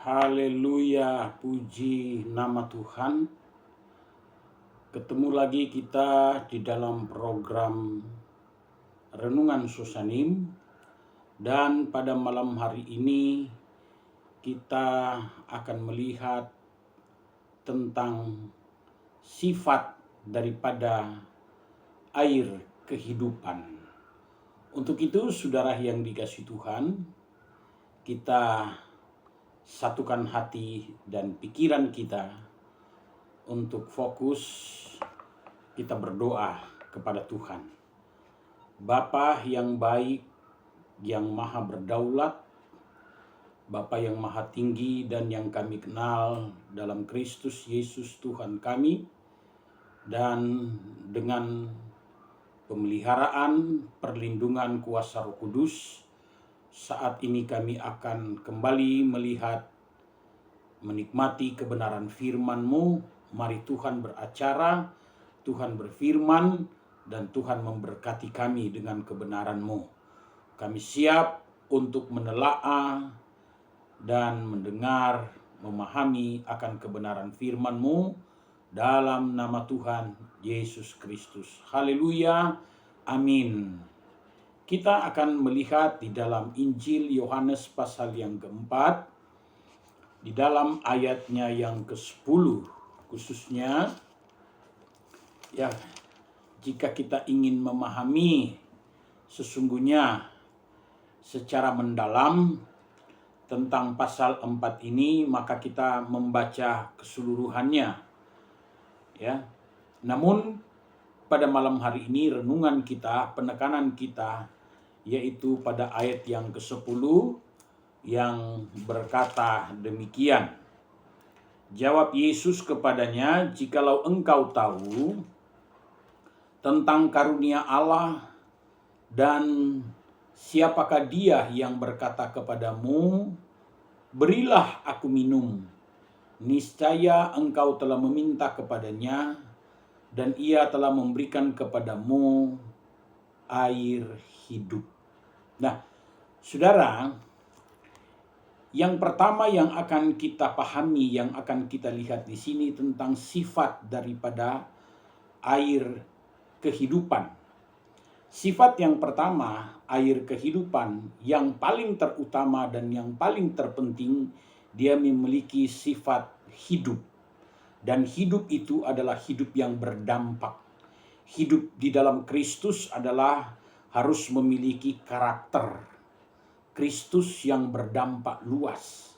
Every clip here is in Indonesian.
Haleluya, puji nama Tuhan. Ketemu lagi kita di dalam program Renungan Susanim. Dan pada malam hari ini kita akan melihat tentang sifat daripada air kehidupan. Untuk itu, saudara yang dikasihi Tuhan, kita satukan hati dan pikiran kita untuk fokus kita berdoa kepada Tuhan. Bapa yang baik, yang maha berdaulat, Bapa yang maha tinggi dan yang kami kenal dalam Kristus Yesus Tuhan kami, dan dengan pemeliharaan, perlindungan kuasa Roh Kudus, saat ini kami akan kembali melihat, menikmati kebenaran firman-Mu. Mari Tuhan beracara, Tuhan berfirman, dan Tuhan memberkati kami dengan kebenaran-Mu. Kami siap untuk menelaah dan mendengar, memahami akan kebenaran firman-Mu dalam nama Tuhan Yesus Kristus. Haleluya, amin. Kita akan melihat di dalam Injil Yohanes pasal yang keempat, di dalam ayatnya yang ke-10 khususnya. Ya, jika kita ingin memahami sesungguhnya secara mendalam tentang pasal 4 ini, maka kita membaca keseluruhannya. Ya. Namun pada malam hari ini renungan kita, penekanan kita yaitu pada ayat yang ke-10 yang berkata demikian. Jawab Yesus kepadanya, "Jikalau engkau tahu tentang karunia Allah dan siapakah Dia yang berkata kepadamu, 'Berilah aku minum,' niscaya engkau telah meminta kepadanya, dan Ia telah memberikan kepadamu air hidup." Nah, saudara, yang pertama yang akan kita pahami, yang akan kita lihat di sini tentang sifat daripada air kehidupan. Sifat yang pertama, air kehidupan, yang paling terutama dan yang paling terpenting, dia memiliki sifat hidup. Dan hidup itu adalah hidup yang berdampak. Hidup di dalam Kristus adalah harus memiliki karakter Kristus yang berdampak luas.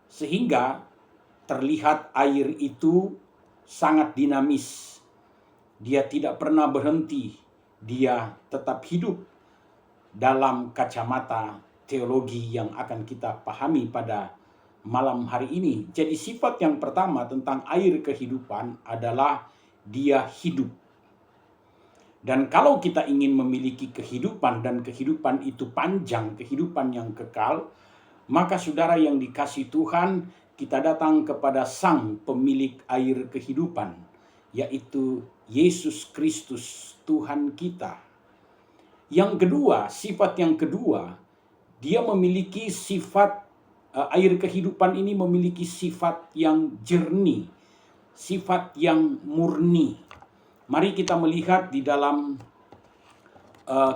Sehingga terlihat air itu sangat dinamis. Dia tidak pernah berhenti. Dia tetap hidup dalam kacamata teologi yang akan kita pahami pada malam hari ini. Jadi sifat yang pertama tentang air kehidupan adalah dia hidup. Dan kalau kita ingin memiliki kehidupan dan kehidupan itu panjang, kehidupan yang kekal, maka saudara yang dikasihi Tuhan, kita datang kepada Sang Pemilik air kehidupan, yaitu Yesus Kristus Tuhan kita. Yang kedua, sifat yang kedua, dia memiliki sifat, air kehidupan ini memiliki sifat yang jernih, sifat yang murni. Mari kita melihat di dalam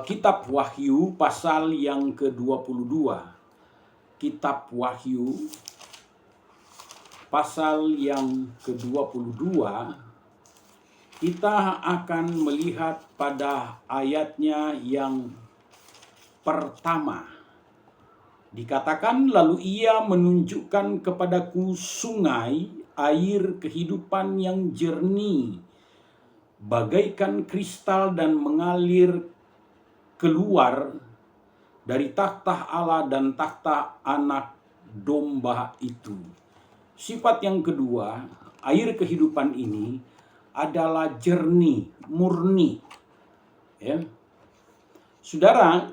kitab Wahyu pasal yang ke-22. Kitab Wahyu pasal yang ke-22, kita akan melihat pada ayatnya yang pertama. Dikatakan, "Lalu Ia menunjukkan kepadaku sungai air kehidupan yang jernih, bagaikan kristal, dan mengalir keluar dari takhta Allah dan takhta Anak Domba itu." Sifat yang kedua, air kehidupan ini adalah jernih, murni. Ya. Saudara,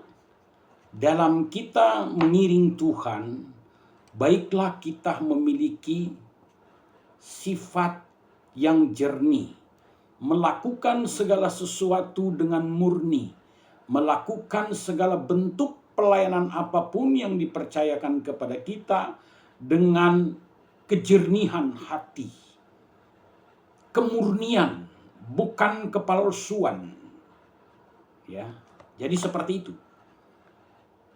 dalam kita mengiring Tuhan, baiklah kita memiliki sifat yang jernih, melakukan segala sesuatu dengan murni, melakukan segala bentuk pelayanan apapun yang dipercayakan kepada kita dengan kejernihan hati, kemurnian, bukan kepalsuan. Ya, jadi seperti itu.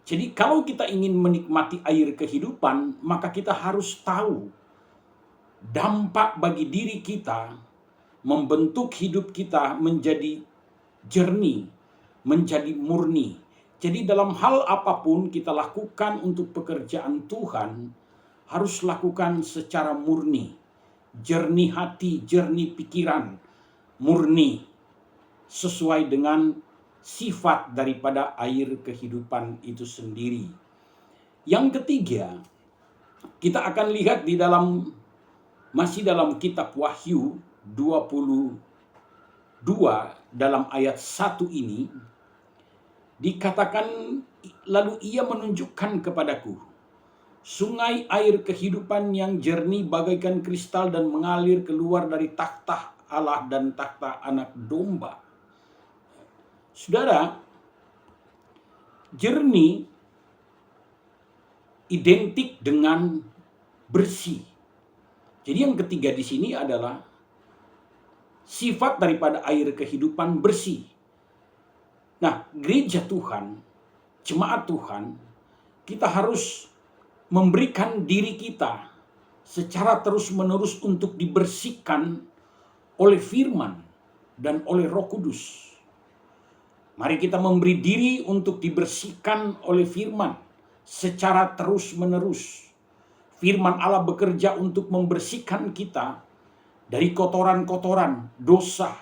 Jadi kalau kita ingin menikmati air kehidupan, maka kita harus tahu dampak bagi diri kita, membentuk hidup kita menjadi jernih, menjadi murni. Jadi dalam hal apapun kita lakukan untuk pekerjaan Tuhan, harus lakukan secara murni, jernih hati, jernih pikiran, murni, sesuai dengan sifat daripada air kehidupan itu sendiri. Yang ketiga, kita akan lihat di masih dalam kitab Wahyu 22 dalam ayat 1 ini, dikatakan, lalu ia menunjukkan kepadaku sungai air kehidupan yang jernih bagaikan kristal dan mengalir keluar dari takhta Allah dan takhta Anak Domba. Saudara, jernih identik dengan bersih. Jadi yang ketiga di sini adalah sifat daripada air kehidupan bersih. Nah, gereja Tuhan, jemaat Tuhan, kita harus memberikan diri kita secara terus-menerus untuk dibersihkan oleh firman dan oleh Roh Kudus. Mari kita memberi diri untuk dibersihkan oleh firman secara terus-menerus. Firman Allah bekerja untuk membersihkan kita dari kotoran-kotoran dosa,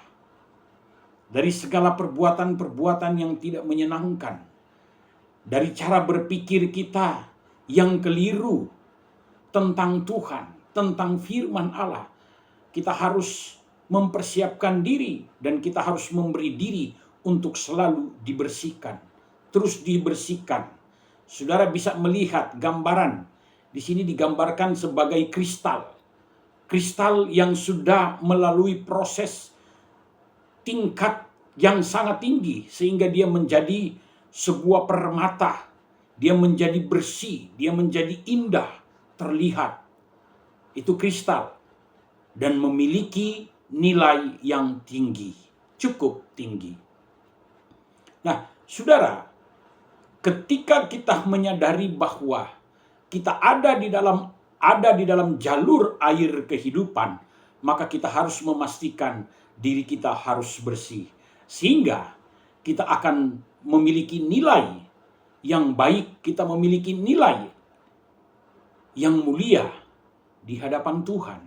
dari segala perbuatan-perbuatan yang tidak menyenangkan, dari cara berpikir kita yang keliru tentang Tuhan, tentang firman Allah. Kita harus mempersiapkan diri dan kita harus memberi diri untuk selalu dibersihkan, terus dibersihkan. Saudara bisa melihat gambaran di sini digambarkan sebagai kristal. Kristal yang sudah melalui proses tingkat yang sangat tinggi sehingga dia menjadi sebuah permata. Dia menjadi bersih, dia menjadi indah, terlihat. Itu kristal dan memiliki nilai yang tinggi, cukup tinggi. Nah, saudara, ketika kita menyadari bahwa kita ada di dalam jalur air kehidupan, maka kita harus memastikan diri kita harus bersih, sehingga kita akan memiliki nilai yang baik, kita memiliki nilai yang mulia di hadapan Tuhan.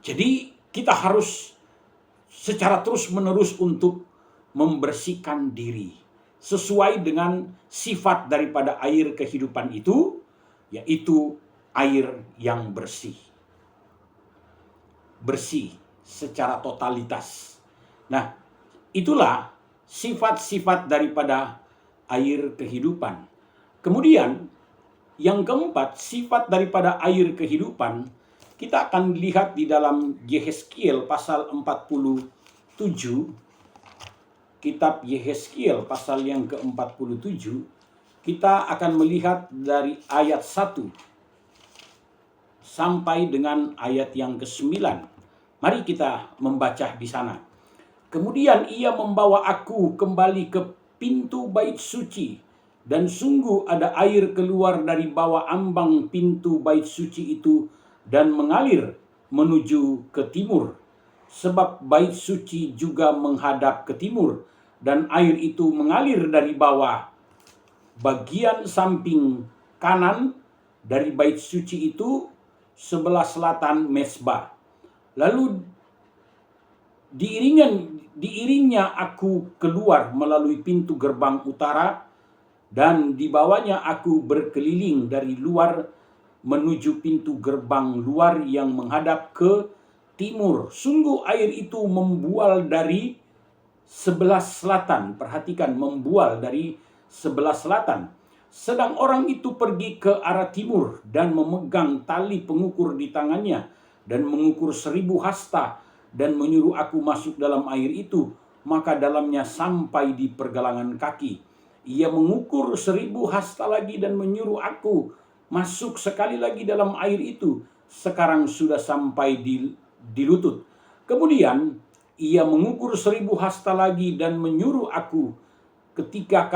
Jadi kita harus secara terus-menerus untuk membersihkan diri sesuai dengan sifat daripada air kehidupan itu, yaitu air yang bersih. Bersih secara totalitas. Nah, itulah sifat-sifat daripada air kehidupan. Kemudian, yang keempat, sifat daripada air kehidupan, kita akan lihat di dalam Yehezkiel pasal 47, kitab Yehezkiel pasal yang ke-47, kita akan melihat dari ayat 1 sampai dengan ayat yang ke-9. Mari kita membaca di sana. Kemudian ia membawa aku kembali ke pintu bait suci, dan sungguh ada air keluar dari bawah ambang pintu bait suci itu dan mengalir menuju ke timur, sebab bait suci juga menghadap ke timur, dan air itu mengalir dari bawah bagian samping kanan dari bait suci itu sebelah selatan mezbah. Lalu diiringnya aku keluar melalui pintu gerbang utara, dan dibawanya aku berkeliling dari luar menuju pintu gerbang luar yang menghadap ke timur. Sungguh air itu membual dari sebelah selatan. Perhatikan, membual dari sebelah selatan. Sedang orang itu pergi ke arah timur dan memegang tali pengukur di tangannya dan mengukur 1000 hasta dan menyuruh aku masuk dalam air itu, maka dalamnya sampai di pergelangan kaki. Ia mengukur 1000 hasta lagi dan menyuruh aku masuk sekali lagi dalam air itu. Sekarang sudah sampai di lutut. Kemudian ia mengukur 1000 hasta lagi dan menyuruh aku ketiga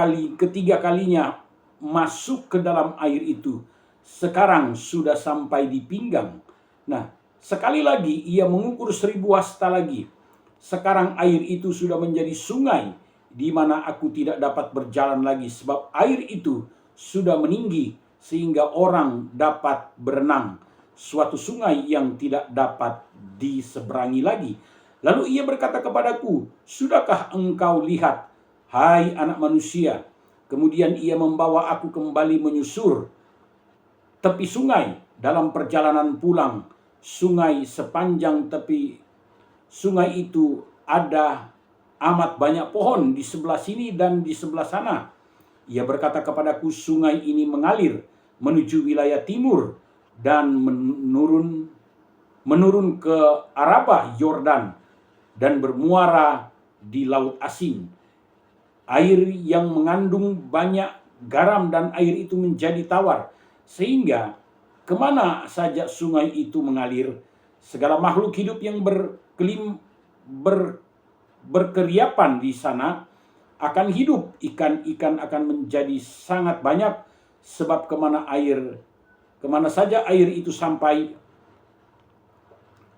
kalinya masuk ke dalam air itu. Sekarang sudah sampai di pinggang. Nah, sekali lagi ia mengukur 1000 hasta lagi. Sekarang air itu sudah menjadi sungai di mana aku tidak dapat berjalan lagi, sebab air itu sudah meninggi sehingga orang dapat berenang. Suatu sungai yang tidak dapat diseberangi lagi. Lalu ia berkata kepadaku, sudahkah engkau lihat, hai anak manusia? Kemudian ia membawa aku kembali menyusur tepi sungai dalam perjalanan pulang. Sungai sepanjang tepi sungai itu ada amat banyak pohon di sebelah sini dan di sebelah sana. Ia berkata kepadaku, sungai ini mengalir menuju wilayah timur dan menurun ke Arabah Yordan dan bermuara di Laut Asin. Air yang mengandung banyak garam dan air itu menjadi tawar, sehingga kemana saja sungai itu mengalir, segala makhluk hidup yang berkeriapan di sana akan hidup. Ikan-ikan akan menjadi sangat banyak, sebab kemana saja air itu sampai,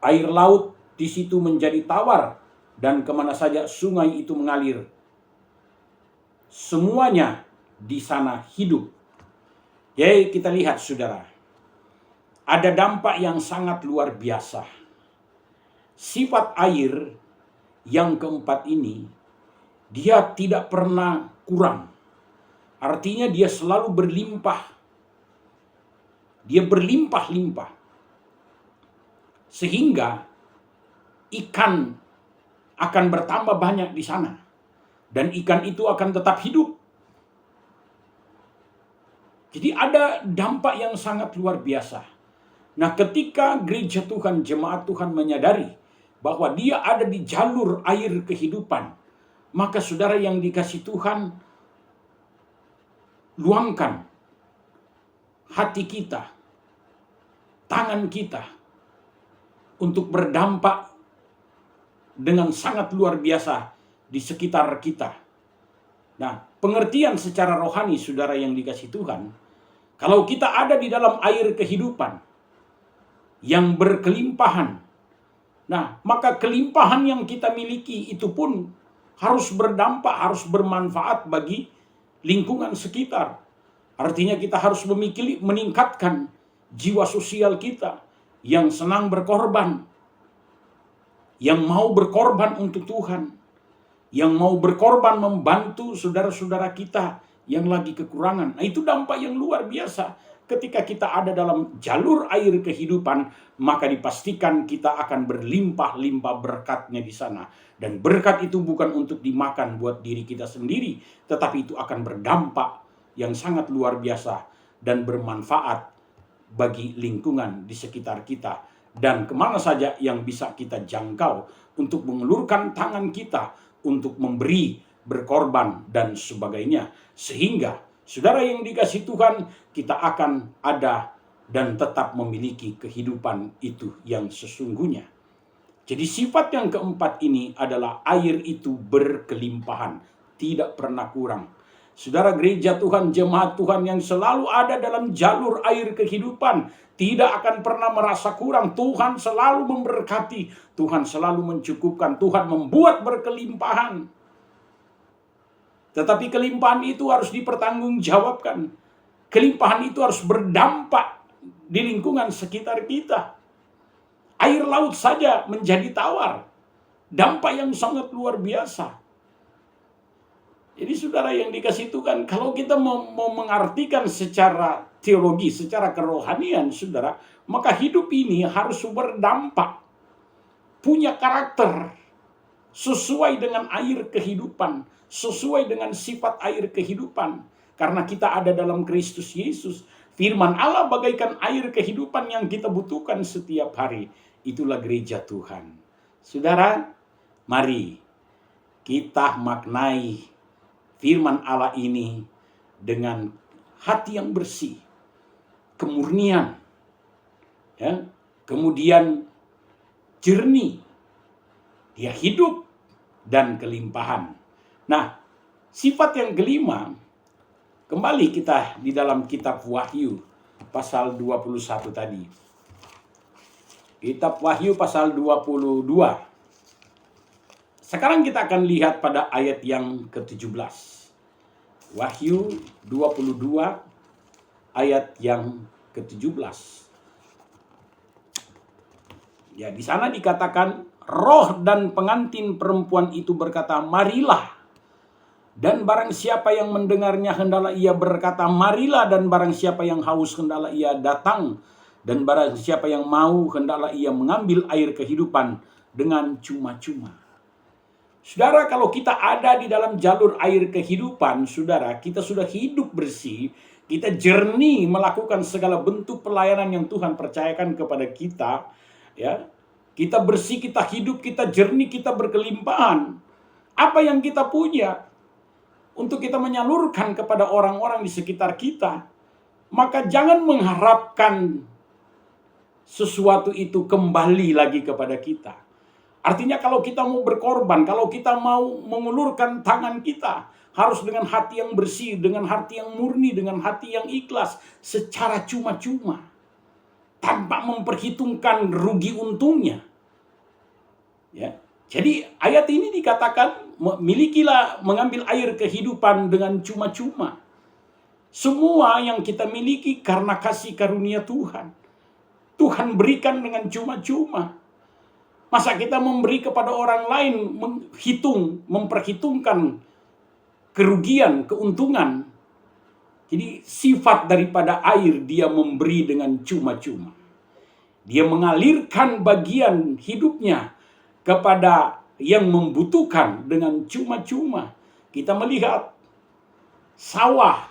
air laut di situ menjadi tawar, dan kemana saja sungai itu mengalir, semuanya di sana hidup. Jadi kita lihat saudara, ada dampak yang sangat luar biasa. Sifat air yang keempat ini, dia tidak pernah kurang. Artinya dia selalu berlimpah. Dia berlimpah-limpah. Sehingga ikan akan bertambah banyak di sana. Dan ikan itu akan tetap hidup. Jadi ada dampak yang sangat luar biasa. Nah, ketika gereja Tuhan, jemaat Tuhan menyadari bahwa dia ada di jalur air kehidupan, maka saudara yang dikasih Tuhan, luangkan hati kita, tangan kita, untuk berdampak dengan sangat luar biasa di sekitar kita. Nah, pengertian secara rohani saudara yang dikasih Tuhan, kalau kita ada di dalam air kehidupan yang berkelimpahan, nah maka kelimpahan yang kita miliki itu pun harus berdampak, harus bermanfaat bagi lingkungan sekitar. Artinya kita harus meningkatkan jiwa sosial kita yang senang berkorban, yang mau berkorban untuk Tuhan, yang mau berkorban membantu saudara-saudara kita yang lagi kekurangan. Nah, itu dampak yang luar biasa. Ketika kita ada dalam jalur air kehidupan, maka dipastikan kita akan berlimpah-limpah berkatnya di sana. Dan berkat itu bukan untuk dimakan buat diri kita sendiri, tetapi itu akan berdampak yang sangat luar biasa dan bermanfaat bagi lingkungan di sekitar kita. Dan kemana saja yang bisa kita jangkau untuk mengulurkan tangan kita untuk memberi, berkorban, dan sebagainya. Sehingga saudara yang dikasih Tuhan, kita akan ada dan tetap memiliki kehidupan itu yang sesungguhnya. Jadi sifat yang keempat ini adalah air itu berkelimpahan, tidak pernah kurang. Saudara gereja Tuhan, jemaat Tuhan yang selalu ada dalam jalur air kehidupan, tidak akan pernah merasa kurang. Tuhan selalu memberkati, Tuhan selalu mencukupkan, Tuhan membuat berkelimpahan. Tetapi kelimpahan itu harus dipertanggungjawabkan. Kelimpahan itu harus berdampak di lingkungan sekitar kita. Air laut saja menjadi tawar. Dampak yang sangat luar biasa. Jadi saudara yang dikasih Tuhan, kalau kita mau mengartikan secara teologi, secara kerohanian saudara, maka hidup ini harus berdampak. Punya karakter sesuai dengan air kehidupan, sesuai dengan sifat air kehidupan. Karena kita ada dalam Kristus Yesus, firman Allah bagaikan air kehidupan yang kita butuhkan setiap hari. Itulah gereja Tuhan. Saudara, mari kita maknai firman Allah ini dengan hati yang bersih, kemurnian, ya, kemudian jernih, dia hidup dan kelimpahan. Nah, sifat yang kelima, kembali kita di dalam kitab Wahyu pasal 21 tadi. Kitab Wahyu pasal 22. Sekarang kita akan lihat pada ayat yang ke-17. Wahyu 22 ayat yang ke-17. Ya, di sana dikatakan, roh dan pengantin perempuan itu berkata, marilah. Dan barang siapa yang mendengarnya hendaklah ia berkata, marilah. Dan barang siapa yang haus hendaklah ia datang. Dan barang siapa yang mau hendaklah ia mengambil air kehidupan dengan cuma-cuma. Saudara, kalau kita ada di dalam jalur air kehidupan, saudara, kita sudah hidup bersih, kita jernih melakukan segala bentuk pelayanan yang Tuhan percayakan kepada kita, ya. Kita bersih, kita hidup, kita jernih, kita berkelimpahan. Apa yang kita punya untuk kita menyalurkan kepada orang-orang di sekitar kita, maka jangan mengharapkan sesuatu itu kembali lagi kepada kita. Artinya kalau kita mau berkorban, kalau kita mau mengulurkan tangan kita, harus dengan hati yang bersih, dengan hati yang murni, dengan hati yang ikhlas, secara cuma-cuma, tanpa memperhitungkan rugi untungnya. Ya. Jadi ayat ini dikatakan, milikilah mengambil air kehidupan dengan cuma-cuma. Semua yang kita miliki karena kasih karunia Tuhan. Tuhan berikan dengan cuma-cuma. Masa kita memberi kepada orang lain, memperhitungkan kerugian, keuntungan. Jadi sifat daripada air, dia memberi dengan cuma-cuma. Dia mengalirkan bagian hidupnya kepada yang membutuhkan dengan cuma-cuma. Kita melihat sawah,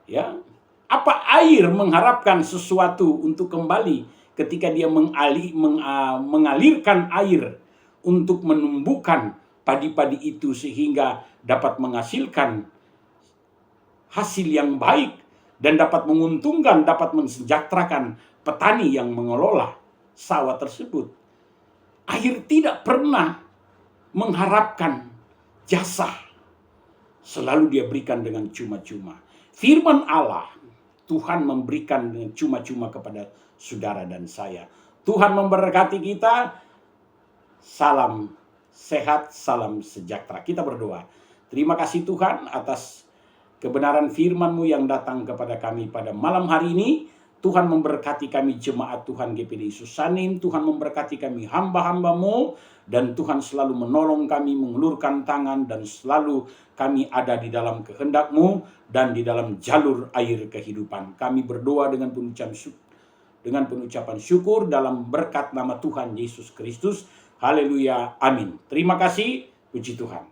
ya, apa air mengharapkan sesuatu untuk kembali ketika dia mengalirkan air untuk menumbuhkan padi-padi itu sehingga dapat menghasilkan hasil yang baik dan dapat menguntungkan, dapat mensejahterakan petani yang mengelola sawah tersebut. Air tidak pernah mengharapkan jasa. Selalu dia berikan dengan cuma-cuma. Firman Allah, Tuhan memberikan dengan cuma-cuma kepada saudara dan saya. Tuhan memberkati kita. Salam sehat, salam sejahtera. Kita berdoa. Terima kasih Tuhan atas kebenaran firman-Mu yang datang kepada kami pada malam hari ini. Tuhan memberkati kami jemaat Tuhan GPD Yesus Sanim. Tuhan memberkati kami hamba-hamba-Mu. Dan Tuhan selalu menolong kami, mengulurkan tangan. Dan selalu kami ada di dalam kehendak-Mu. Dan di dalam jalur air kehidupan. Kami berdoa dengan pengucapan syukur dalam berkat nama Tuhan Yesus Kristus. Haleluya. Amin. Terima kasih. Puji Tuhan.